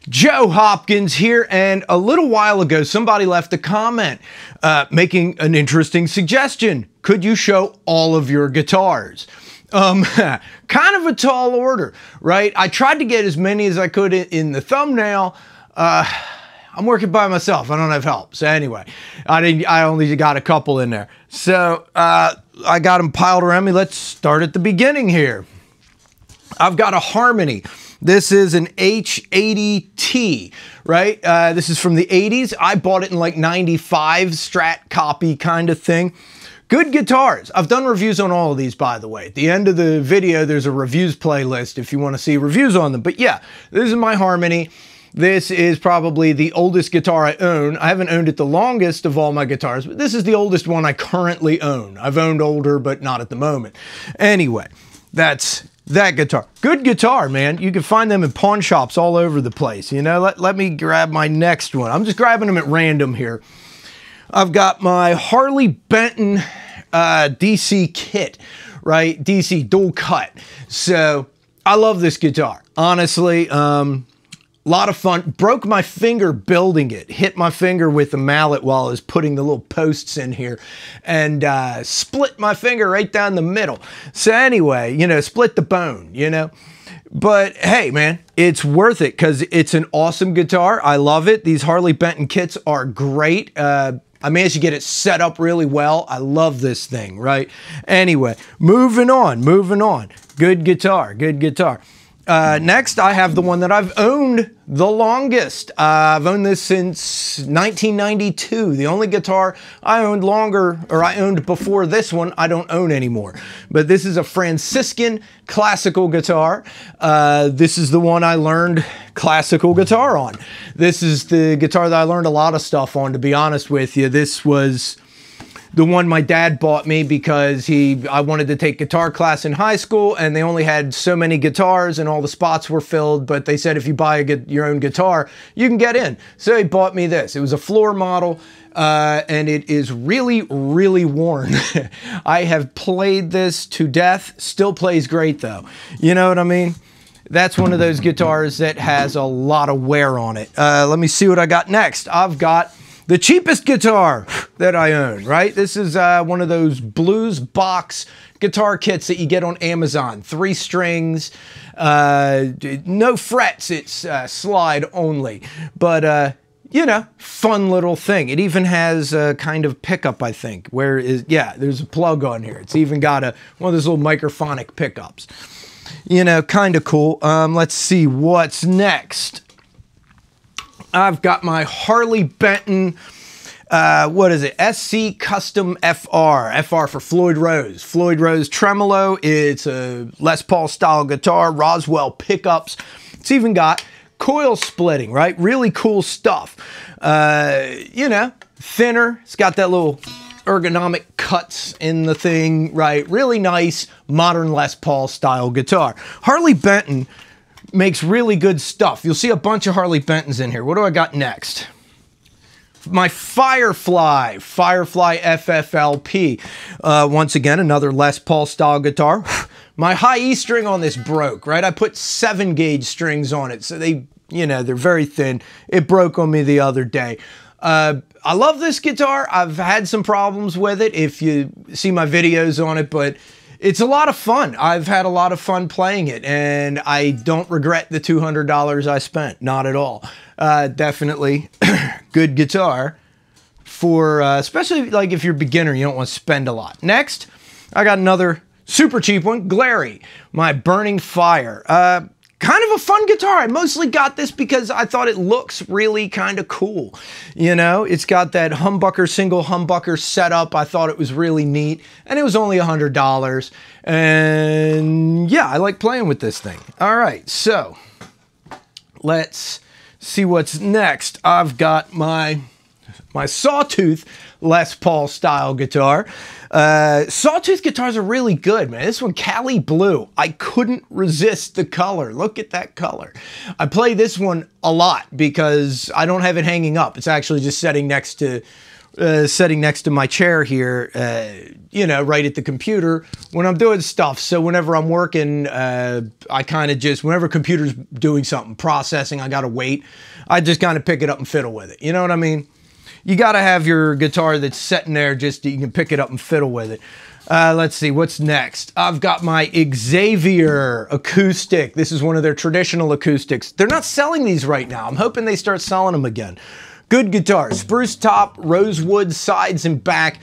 Joe Hopkins here, and a little while ago somebody left a comment making an interesting suggestion. Could you show all of your guitars? Kind of a tall order, right? I tried to get as many as I could in the thumbnail. I'm working by myself. I don't have help. So anyway, I only got a couple in there. So I got them piled around me. Let's start at the beginning here. I've got a Harmony. This is an H80T, right? This is from the 80s. I bought it in like 95, Strat copy kind of thing. Good guitars. I've done reviews on all of these, by the way. At the end of the video, there's a reviews playlist if you want to see reviews on them. But yeah, this is my Harmony. This is probably the oldest guitar I own. I haven't owned it the longest of all my guitars, but this is the oldest one I currently own. I've owned older, but not at the moment. Anyway, that's that guitar. Good guitar, man. You can find them in pawn shops all over the place. You know, let me grab my next one. I'm just grabbing them at random here. I've got my Harley Benton DC kit, right? DC dual cut. So I love this guitar. Honestly, a lot of fun. Broke my finger building it. Hit my finger with a mallet while I was putting the little posts in here and split my finger right down the middle. So anyway, you know, split the bone, you know. But hey, man, it's worth it because it's an awesome guitar. I love it. These Harley Benton kits are great. I managed to get it set up really well. I love this thing, right? Anyway, moving on. Good guitar, good guitar. Next, I have the one that I've owned the longest. I've owned this since 1992. The only guitar I owned longer, or I owned before this one, I don't own anymore. But this is a Franciscan classical guitar. This is the one I learned classical guitar on. This is the guitar that I learned a lot of stuff on, to be honest with you. This was the one my dad bought me because I wanted to take guitar class in high school, and they only had so many guitars and all the spots were filled, but they said if you buy your own guitar, you can get in. So he bought me this. It was a floor model, and it is really, really worn. I have played this to death. Still plays great though. You know what I mean? That's one of those guitars that has a lot of wear on it. Let me see what I got next. I've got the cheapest guitar that I own, right? This is one of those blues box guitar kits that you get on Amazon. 3 strings, no frets, it's slide only. But, you know, fun little thing. It even has a kind of pickup, I think, yeah, there's a plug on here. It's even got one of those little microphonic pickups. You know, kind of cool. Let's see what's next. I've got my Harley Benton, what is it? SC Custom FR. FR for Floyd Rose. Floyd Rose tremolo. It's a Les Paul style guitar, Roswell pickups. It's even got coil splitting, right? Really cool stuff. You know, thinner. It's got that little ergonomic cuts in the thing, right? Really nice, modern Les Paul style guitar. Harley Benton makes really good stuff. You'll see a bunch of Harley Bentons in here. What do I got next? My Firefly FFLP. Once again, another Les Paul style guitar. My high E string on this broke, right? I put 7-gauge strings on it, so they, you know, they're very thin. It broke on me the other day. I love this guitar. I've had some problems with it if you see my videos on it, but it's a lot of fun. I've had a lot of fun playing it, and I don't regret the $200 I spent. Not at all. Definitely good guitar for, especially like if you're a beginner, you don't want to spend a lot. Next, I got another super cheap one, Glary, my Burning Fire. Kind of a fun guitar. I mostly got this because I thought it looks really kind of cool. You know, it's got that humbucker, single humbucker setup. I thought it was really neat, and it was only $100. And yeah, I like playing with this thing. All right, so let's see what's next. I've got my Sawtooth Les Paul style guitar. Sawtooth guitars are really good, man. This one, Cali Blue. I couldn't resist the color. Look at that color. I play this one a lot because I don't have it hanging up. It's actually just sitting next to sitting next to my chair here, you know, right at the computer when I'm doing stuff. So whenever I'm working, I kind of just, whenever computer's doing something, processing, I got to wait, I just kind of pick it up and fiddle with it. You know what I mean? You got to have your guitar that's sitting there just you can pick it up and fiddle with it. Let's see, what's next? I've got my Xavier acoustic. This is one of their traditional acoustics. They're not selling these right now. I'm hoping they start selling them again. Good guitar, spruce top, rosewood sides and back.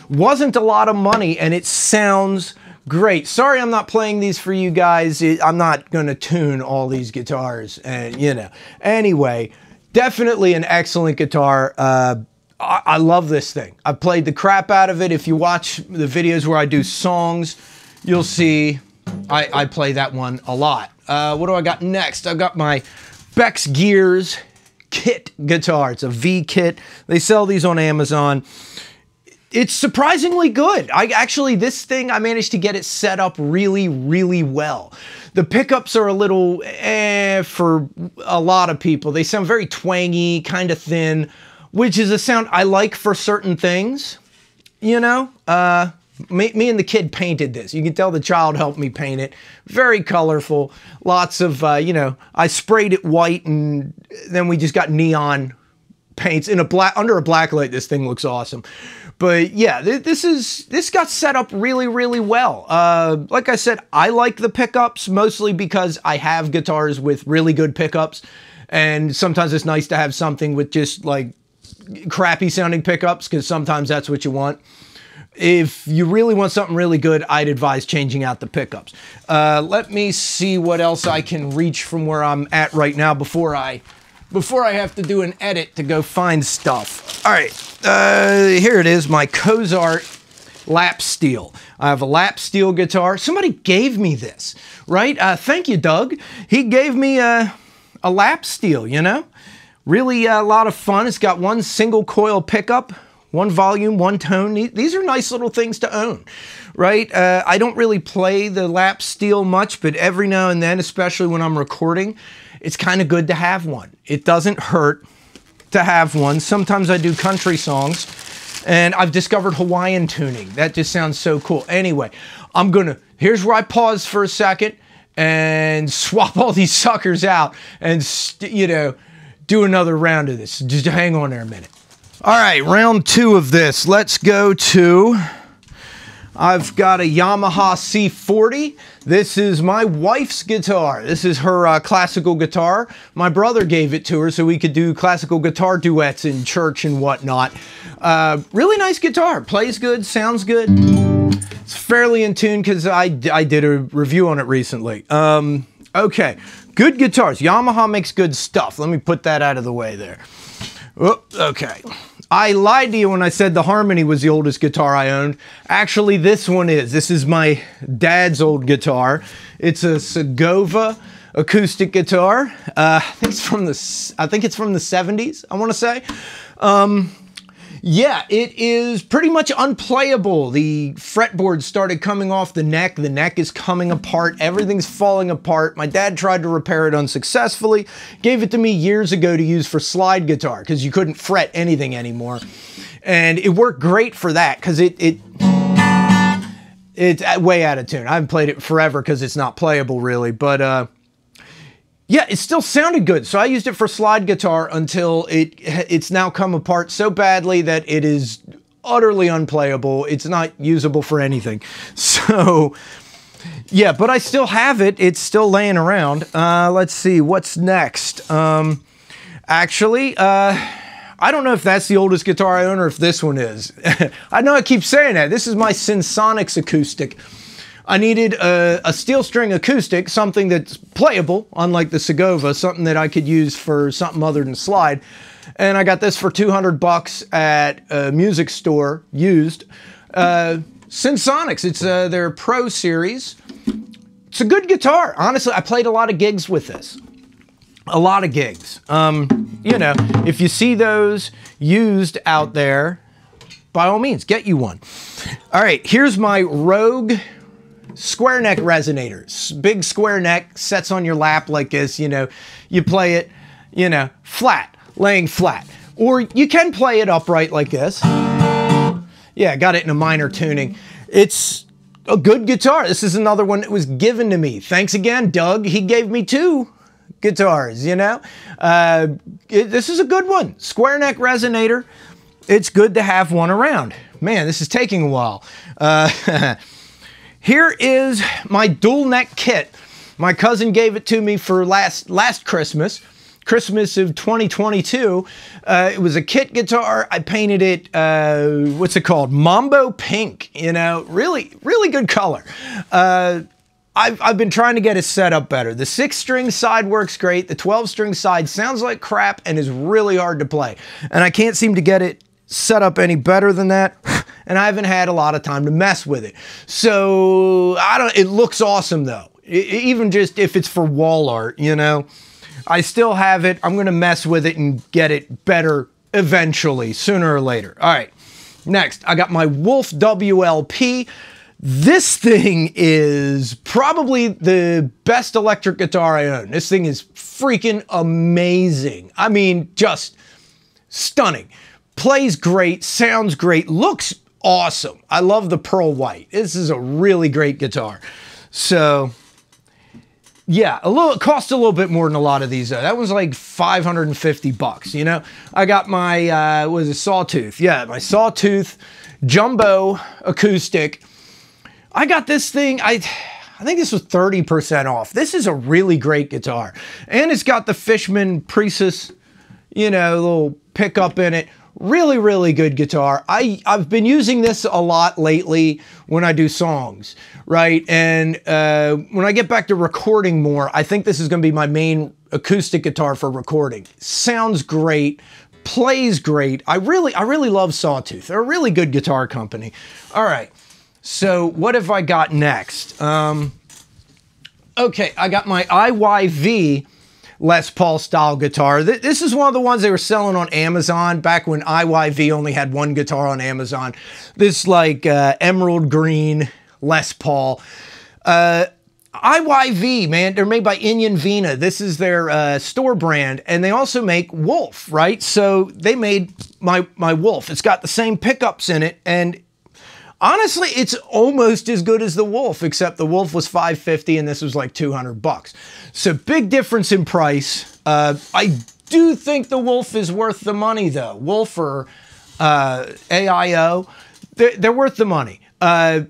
Wasn't a lot of money and it sounds great. Sorry I'm not playing these for you guys. I'm not gonna tune all these guitars and you know. Anyway, definitely an excellent guitar. I love this thing. I played the crap out of it. If you watch the videos where I do songs, you'll see I play that one a lot. What do I got next? I've got my Beck's Gears kit guitar. It's a V kit. They sell these on Amazon. It's surprisingly good. This thing, I managed to get it set up really, really well. The pickups are a little for a lot of people. They sound very twangy, kind of thin, which is a sound I like for certain things, you know? Me and the kid painted this. You can tell the child helped me paint it. Very colorful. Lots of, you know, I sprayed it white and then we just got neon paints in under a black light. This thing looks awesome. But yeah, this got set up really, really well. Like I said, I like the pickups mostly because I have guitars with really good pickups. And sometimes it's nice to have something with just like crappy sounding pickups because sometimes that's what you want. If you really want something really good, I'd advise changing out the pickups. Let me see what else I can reach from where I'm at right now before I have to do an edit to go find stuff. All right, here it is, my Cozart lap steel. I have a lap steel guitar. Somebody gave me this, right? Thank you, Doug. He gave me a lap steel, you know? Really a lot of fun. It's got one single coil pickup, one volume, one tone. These are nice little things to own, right? I don't really play the lap steel much, but every now and then, especially when I'm recording, it's kind of good to have one. It doesn't hurt to have one. Sometimes I do country songs, and I've discovered Hawaiian tuning. That just sounds so cool. Anyway, here's where I pause for a second and swap all these suckers out and, you know, do another round of this. Just hang on there a minute. All right, round 2 of this. Let's go to, I've got a Yamaha C40. This is my wife's guitar. This is her classical guitar. My brother gave it to her so we could do classical guitar duets in church and whatnot. Really nice guitar. Plays good, sounds good. It's fairly in tune because I did a review on it recently. Okay, good guitars. Yamaha makes good stuff. Let me put that out of the way there. Oh, okay. I lied to you when I said the Harmony was the oldest guitar I owned. Actually, this one is. This is my dad's old guitar. It's a Segovia acoustic guitar. I think it's from the 70s, I want to say. Yeah, it is pretty much unplayable. The fretboard started coming off the neck. The neck is coming apart. Everything's falling apart. My dad tried to repair it unsuccessfully. Gave it to me years ago to use for slide guitar because you couldn't fret anything anymore. And it worked great for that because it's way out of tune. I haven't played it forever because it's not playable really, but yeah, it still sounded good. So I used it for slide guitar until it's now come apart so badly that it is utterly unplayable. It's not usable for anything. So yeah, but I still have it. It's still laying around. Let's see, what's next? Actually, I don't know if that's the oldest guitar I own or if this one is. I know I keep saying that. This is my Sensonics acoustic. I needed a steel string acoustic, something that's playable, unlike the Segovia, something that I could use for something other than slide. And I got this for 200 bucks at a music store, used. Sensonics, it's their Pro Series. It's a good guitar. Honestly, I played a lot of gigs with this. A lot of gigs. You know, if you see those used out there, by all means, get you one. All right, here's my Rogue square neck resonator. Big square neck, sets on your lap like this, you know. You play it, you know, flat, laying flat. Or you can play it upright like this. Yeah, got it in a minor tuning. It's a good guitar. This is another one that was given to me. Thanks again, Doug. He gave me 2 guitars, you know? This is a good one. Square neck resonator. It's good to have one around. Man, this is taking a while. Here is my dual neck kit. My cousin gave it to me for last Christmas of 2022. It was a kit guitar. I painted it, what's it called? Mambo pink, you know, really, really good color. I've been trying to get it set up better. The 6-string side works great. The 12-string side sounds like crap and is really hard to play. And I can't seem to get it set up any better than that. And I haven't had a lot of time to mess with it. So, it looks awesome though. Even just if it's for wall art, you know. I still have it. I'm going to mess with it and get it better eventually, sooner or later. All right, next, I got my Wolf WLP. This thing is probably the best electric guitar I own. This thing is freaking amazing. I mean, just stunning. Plays great, sounds great, looks awesome. I love the pearl white. This is a really great guitar. So, yeah, it cost a little bit more than a lot of these. That was like 550 bucks, you know? I got my, was it Sawtooth? Yeah, my Sawtooth Jumbo Acoustic. I got this thing, I think this was 30% off. This is a really great guitar. And it's got the Fishman Priestess, you know, little pickup in it. Really, really good guitar. I've been using this a lot lately when I do songs, right? And when I get back to recording more, I think this is going to be my main acoustic guitar for recording. Sounds great, plays great. I really love Sawtooth. They're a really good guitar company. All right, so what have I got next? Okay, I got my IYV Les Paul style guitar. This is one of the ones they were selling on Amazon back when IYV only had one guitar on Amazon. This like emerald green Les Paul. IYV, man, they're made by Inian Vina. This is their store brand, and they also make Wolf, right? So they made my Wolf. It's got the same pickups in it, and honestly, it's almost as good as the Wolf, except the Wolf was $550 and this was like 200 bucks. So big difference in price. I do think the Wolf is worth the money though. Wolf or AIO, they're worth the money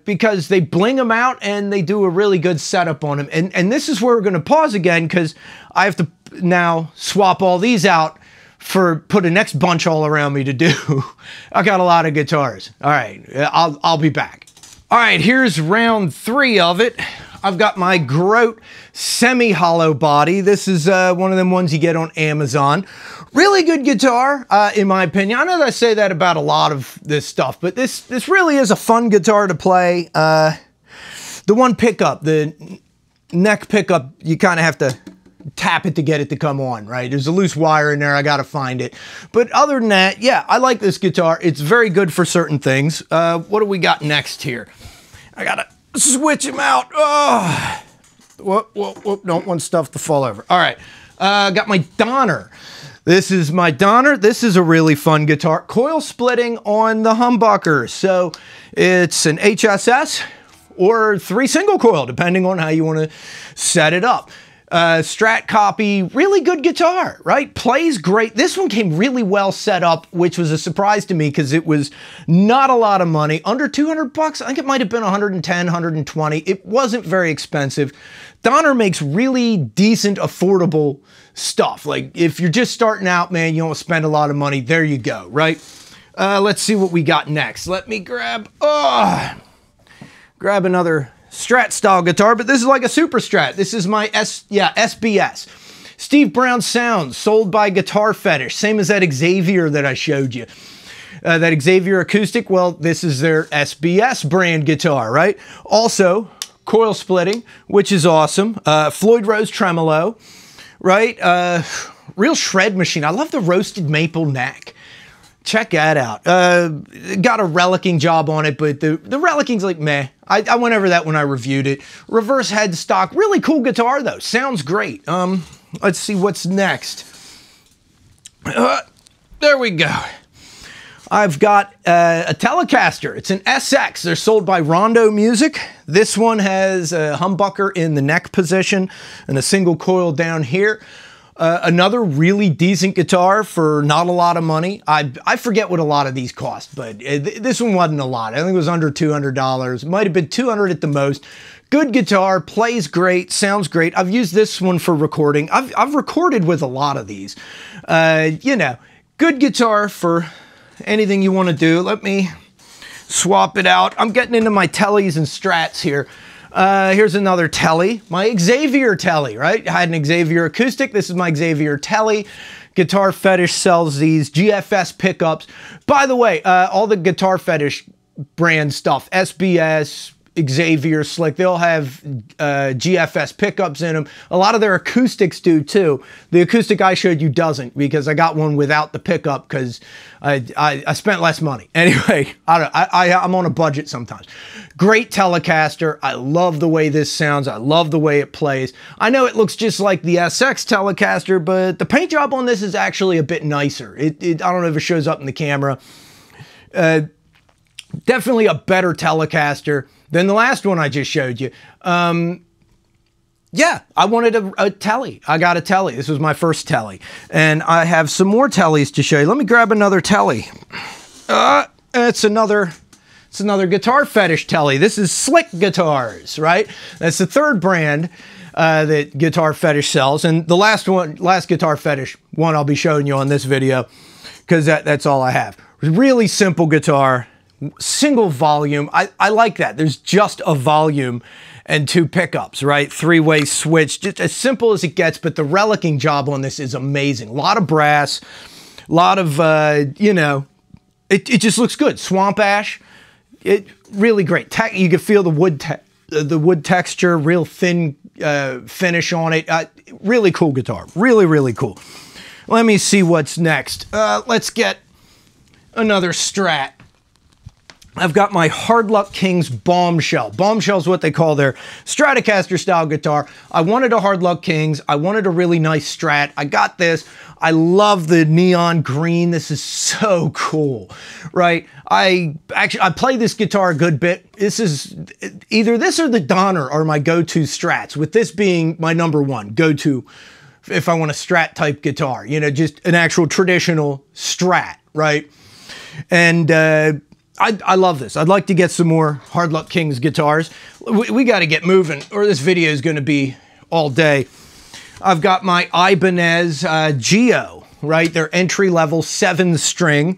because they bling them out and they do a really good setup on them. And this is where we're going to pause again because I have to now swap all these out put a next bunch all around me to do. I got a lot of guitars. All right, I'll be back. All right, here's round 3 of it. I've got my Grote semi-hollow body. This is one of them ones you get on Amazon. Really good guitar, in my opinion. I know that I say that about a lot of this stuff, but this really is a fun guitar to play. The one pickup, the neck pickup, you kind of have to tap it to get it to come on, right? There's a loose wire in there. I got to find it. But other than that, yeah, I like this guitar. It's very good for certain things. What do we got next here? I got to switch him out. Oh, whoop, don't want stuff to fall over. All right, got my Donner. This is my Donner. This is a really fun guitar. Coil splitting on the humbucker. So it's an HSS or 3 single coil, depending on how you want to set it up. Strat copy, really good guitar, right? Plays great. This one came really well set up, which was a surprise to me because it was not a lot of money. Under 200 bucks. I think it might have been 110, 120. It wasn't very expensive. Donner makes really decent, affordable stuff. Like if you're just starting out, man, you don't spend a lot of money. There you go, right? Let's see what we got next. Let me grab another Strat style guitar, but this is like a super Strat. This is my SBS. Steve Brown Sounds, sold by Guitar Fetish. Same as that Xavier that I showed you. That Xavier acoustic, well, this is their SBS brand guitar, right? Also, coil splitting, which is awesome. Floyd Rose tremolo, right? Real shred machine. I love the roasted maple neck. Check that out. Got a relicking job on it, but the relicing's like meh. I went over that when I reviewed it. Reverse headstock, really cool guitar though. Sounds great. Let's see what's next. there we go. I've got a Telecaster. It's an SX. They're sold by Rondo Music. This one has a humbucker in the neck position and a single coil down here. Another really decent guitar for not a lot of money. I forget what a lot of these cost, but this one wasn't a lot. I think it was under $200. It might have been $200 at the most. Good guitar, plays great, sounds great. I've used this one for recording. I've recorded with a lot of these. You know, good guitar for anything you want to do. Let me swap it out. I'm getting into my tellies and strats here. Here's another telly, my Xavier telly, right? I had an Xavier acoustic. This is my Xavier telly. Guitar Fetish sells these GFS pickups. By the way, all the Guitar Fetish brand stuff, SBS, Xavier, Slick, they all have GFS pickups in them. A lot of their acoustics do too. The acoustic I showed you doesn't, because I got one without the pickup because I spent less money. Anyway, I'm on a budget sometimes. Great Telecaster. I love the way this sounds. I love the way it plays. I know it looks just like the SX Telecaster, but the paint job on this is actually a bit nicer. I don't know if it shows up in the camera. Definitely a better Telecaster than the last one I just showed you. Yeah, I wanted a telly. I got a telly. This was my first telly. And I have some more tellies to show you. Let me grab another telly. It's another Guitar Fetish telly. This is Slick Guitars, right? That's the third brand that Guitar Fetish sells. And the last Guitar Fetish one I'll be showing you on this video, because that's all I have. Really simple guitar. Single volume. I like that. There's just a volume and two pickups, right? Three-way switch, just as simple as it gets, but the relicking job on this is amazing. A lot of brass, a lot of, you know, it just looks good. Swamp ash, really great. You can feel the wood texture, real thin finish on it. Really cool guitar. Really, really cool. Let me see what's next. Let's get another Strat. I've got my Hard Luck Kings Bombshell. Bombshell is what they call their Stratocaster style guitar. I wanted a Hard Luck Kings. I wanted a really nice Strat. I got this. I love the neon green. This is so cool, right? I play this guitar a good bit. This is either this or the Donner are my go-to Strats, with this being my number one go-to if I want a Strat type guitar, you know, just an actual traditional Strat, right? And I love this. I'd like to get some more Hard Luck Kings guitars. We got to get moving, or this video is going to be all day. I've got my Ibanez Geo, right? Their entry-level 7-string.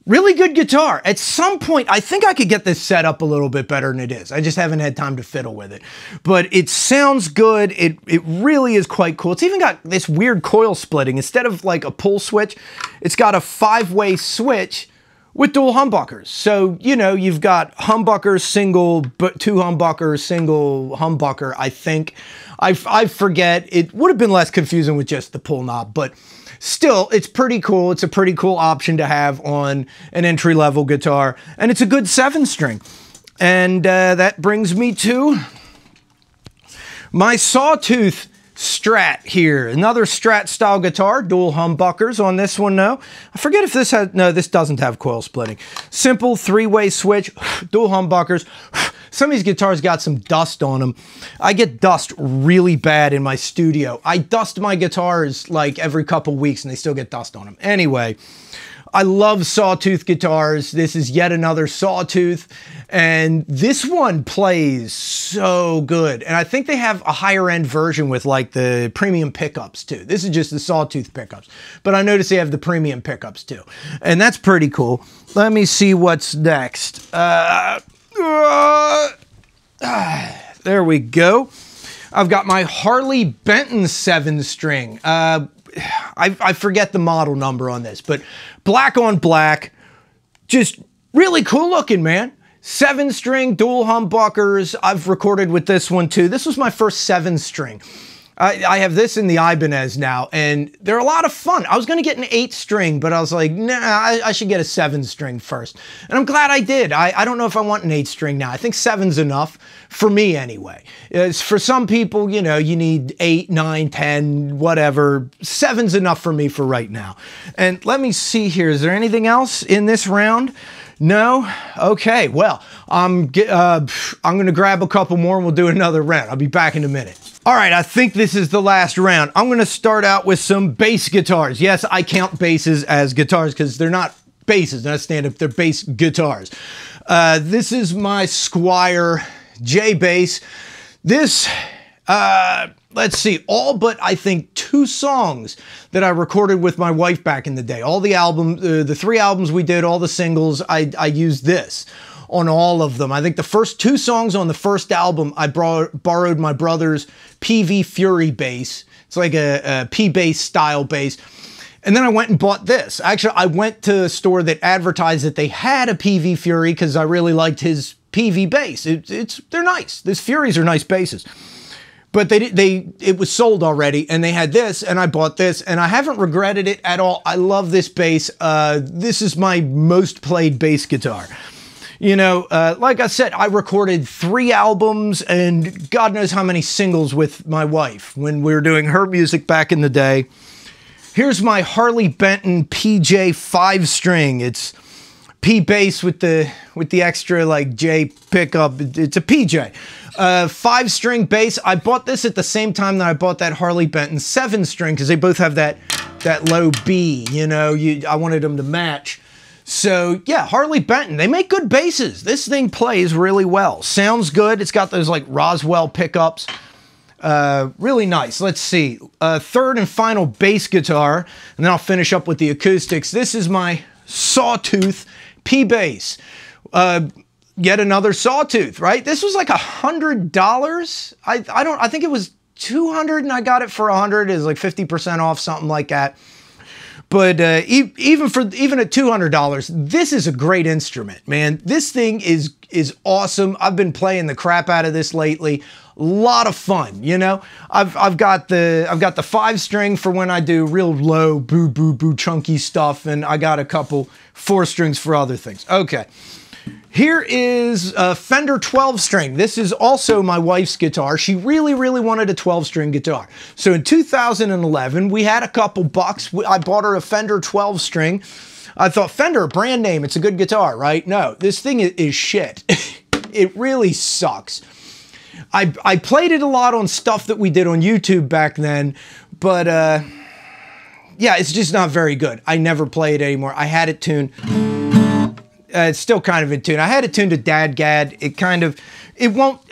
Really good guitar. At some point, I think I could get this set up a little bit better than it is. I just haven't had time to fiddle with it. But it sounds good. It really is quite cool. It's even got this weird coil splitting. Instead of like a pull switch, it's got a 5-way switch with dual humbuckers. So, you know, you've got humbuckers, single, but 2 humbuckers, single humbucker, I think. I forget. It would have been less confusing with just the pull knob, but still, it's pretty cool. It's a pretty cool option to have on an entry-level guitar, and it's a good 7-string. And that brings me to my Sawtooth Strat here. Another Strat style guitar, dual humbuckers on this one now. I forget if this has, no, this doesn't have coil splitting. Simple 3-way switch, dual humbuckers. Some of these guitars got some dust on them. I get dust really bad in my studio. I dust my guitars like every couple weeks and they still get dust on them. Anyway, I love Sawtooth guitars. This is yet another Sawtooth, and this one plays so good. And I think they have a higher end version with like the premium pickups too. This is just the Sawtooth pickups, but I noticed they have the premium pickups too. And that's pretty cool. Let me see what's next. There we go. I've got my Harley Benton 7-string. I forget the model number on this, but black on black, just really cool looking, man. 7-string, dual humbuckers. I've recorded with this one too. This was my first 7-string. I have this in the Ibanez now, and they're a lot of fun. I was going to get an 8-string, but I was like, nah, I should get a 7-string first. And I'm glad I did. I don't know if I want an 8-string now. I think 7's enough, for me anyway. For some people, you know, you need 8, 9, 10, whatever. 7's enough for me for right now. And let me see here. Is there anything else in this round? No? Okay, well, I'm going to grab a couple more and we'll do another round. I'll be back in a minute. All right, I think this is the last round. I'm going to start out with some bass guitars. Yes, I count basses as guitars because they're not basses, they're not stand-up, they're bass guitars. This is my Squier J bass. This, let's see, all but I think 2 songs that I recorded with my wife back in the day. All the albums, the 3 albums we did, all the singles, I used this on all of them. I think the first 2 songs on the first album, I borrowed my brother's PV Fury bass. It's like a P-bass style bass. And then I went and bought this. Actually, I went to a store that advertised that they had a PV Fury because I really liked his PV bass. They're nice. These Furies are nice basses. But it was sold already, and they had this, and I bought this, and I haven't regretted it at all. I love this bass. This is my most played bass guitar. You know, like I said, I recorded 3 albums and God knows how many singles with my wife when we were doing her music back in the day. Here's my Harley Benton PJ 5-string. It's P bass with the extra like J pickup. It's a PJ. 5-string bass. I bought this at the same time that I bought that Harley Benton 7-string because they both have that low B. You know, I wanted them to match. So yeah, Harley Benton, they make good basses. This thing plays really well. Sounds good. It's got those like Roswell pickups. Really nice. Let's see. Third and final bass guitar, and then I'll finish up with the acoustics. This is my Sawtooth P-Bass. Yet another Sawtooth, right? This was like $100. I think it was $200 and I got it for $100. It was like 50% off, something like that. But even at $200, this is a great instrument, man. This thing is awesome. I've been playing the crap out of this lately. A lot of fun, you know. I've got the 5-string for when I do real low boo boo boo chunky stuff, and I got a couple 4-strings for other things. Okay. Here is a Fender 12-string. This is also my wife's guitar. She really, really wanted a 12-string guitar. So in 2011, we had a couple bucks. I bought her a Fender 12-string. I thought, Fender, brand name, it's a good guitar, right? No, this thing is shit. It really sucks. I played it a lot on stuff that we did on YouTube back then, but yeah, it's just not very good. I never play it anymore. I had it tuned. It's still kind of in tune. I had it tuned to Dadgad.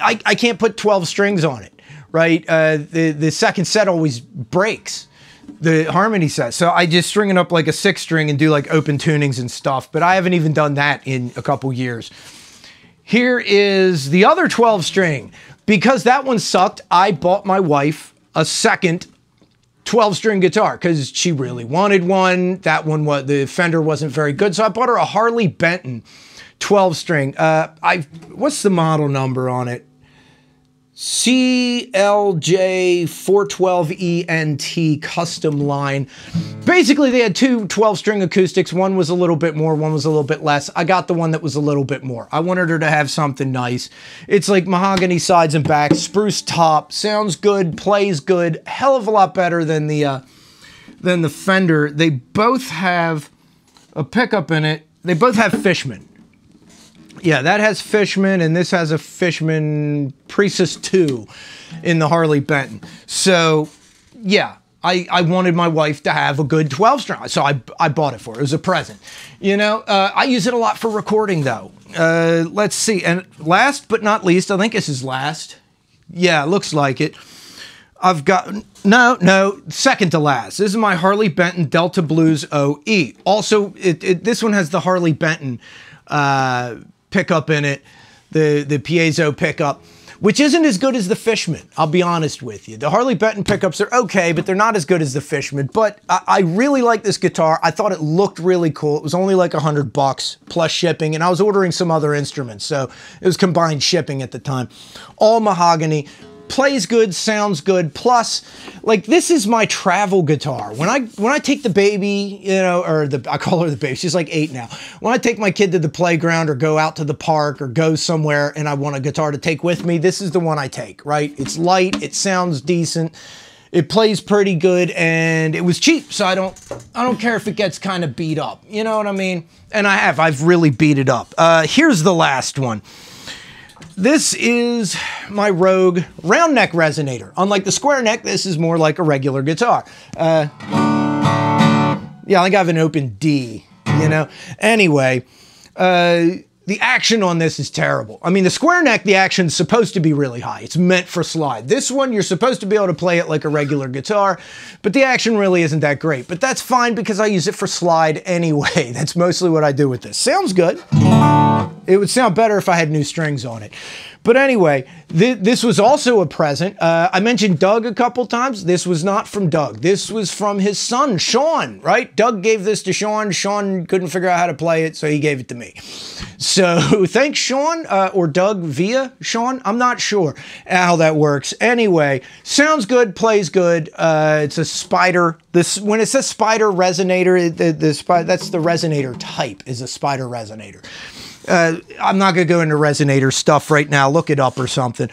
I can't put 12 strings on it, right? The second set always breaks, the harmony set. So I just string it up like a 6-string and do like open tunings and stuff, but I haven't even done that in a couple years. Here is the other 12-string. Because that one sucked, I bought my wife a second 12-string guitar because she really wanted one. That one, the Fender wasn't very good, so I bought her a Harley Benton 12-string. What's the model number on it? CLJ412ENT custom line. Basically, they had 2 12-string acoustics. One was a little bit more, one was a little bit less. I got the one that was a little bit more. I wanted her to have something nice. It's like mahogany sides and backs, spruce top, sounds good, plays good, hell of a lot better than the Fender. They both have a pickup in it. They both have Fishman. Yeah, that has Fishman, and this has a Fishman Priestess 2 in the Harley Benton. So, yeah, I wanted my wife to have a good 12-string, so I bought it for her. It was a present. You know, I use it a lot for recording, though. Let's see, and last but not least, I think this is last. Yeah, looks like it. I've got, no, second to last. This is my Harley Benton Delta Blues OE. Also, this one has the Harley Benton pickup in it, the piezo pickup, which isn't as good as the Fishman, I'll be honest with you. The Harley Benton pickups are okay, but they're not as good as the Fishman. But I really like this guitar. I thought it looked really cool. It was only like $100 plus shipping, and I was ordering some other instruments, so it was combined shipping at the time. All mahogany, plays good, sounds good. Plus, like, this is my travel guitar. When I take the baby, you know, or I call her the baby, she's like 8 now. When I take my kid to the playground or go out to the park or go somewhere and I want a guitar to take with me, this is the one I take, right? It's light, it sounds decent, it plays pretty good, and it was cheap, so I don't care if it gets kind of beat up. You know what I mean? And I've really beat it up. Here's the last one. This is my Rogue round neck resonator. Unlike the square neck, this is more like a regular guitar. Yeah, I think I have an open D, you know? Anyway, the action on this is terrible. I mean, the square neck, the action's supposed to be really high. It's meant for slide. This one, you're supposed to be able to play it like a regular guitar, but the action really isn't that great. But that's fine because I use it for slide anyway. That's mostly what I do with this. Sounds good. It would sound better if I had new strings on it. But anyway, this was also a present. I mentioned Doug a couple times. This was not from Doug. This was from his son, Sean, right? Doug gave this to Sean. Sean couldn't figure out how to play it, so he gave it to me. So thanks, Sean, or Doug via Sean. I'm not sure how that works. Anyway, sounds good, plays good. It's a Spider. When it says Spider resonator, that's the resonator type, is a Spider resonator. I'm not going to go into resonator stuff right now. Look it up or something.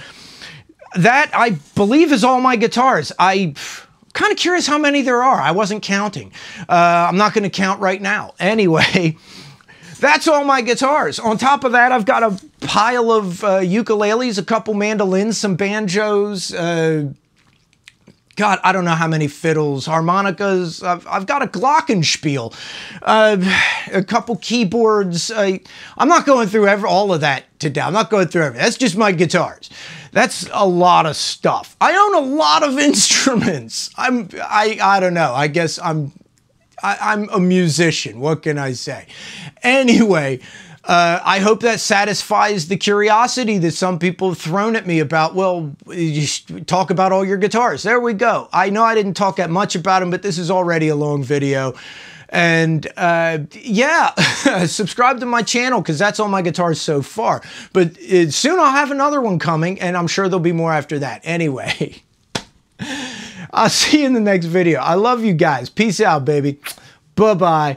That, I believe, is all my guitars. I'm kind of curious how many there are. I wasn't counting. I'm not going to count right now. Anyway, that's all my guitars. On top of that, I've got a pile of ukuleles, a couple mandolins, some banjos, God, I don't know how many fiddles, harmonicas. I've got a glockenspiel, a couple keyboards. I'm not going through all of that today. I'm not going through everything. That's just my guitars. That's a lot of stuff. I own a lot of instruments. I don't know. I guess I'm a musician. What can I say? Anyway. I hope that satisfies the curiosity that some people have thrown at me about, well, you talk about all your guitars. There we go. I know I didn't talk that much about them, but this is already a long video. And yeah, subscribe to my channel because that's all my guitars so far. But soon I'll have another one coming, and I'm sure there'll be more after that. Anyway, I'll see you in the next video. I love you guys. Peace out, baby. Bye-bye.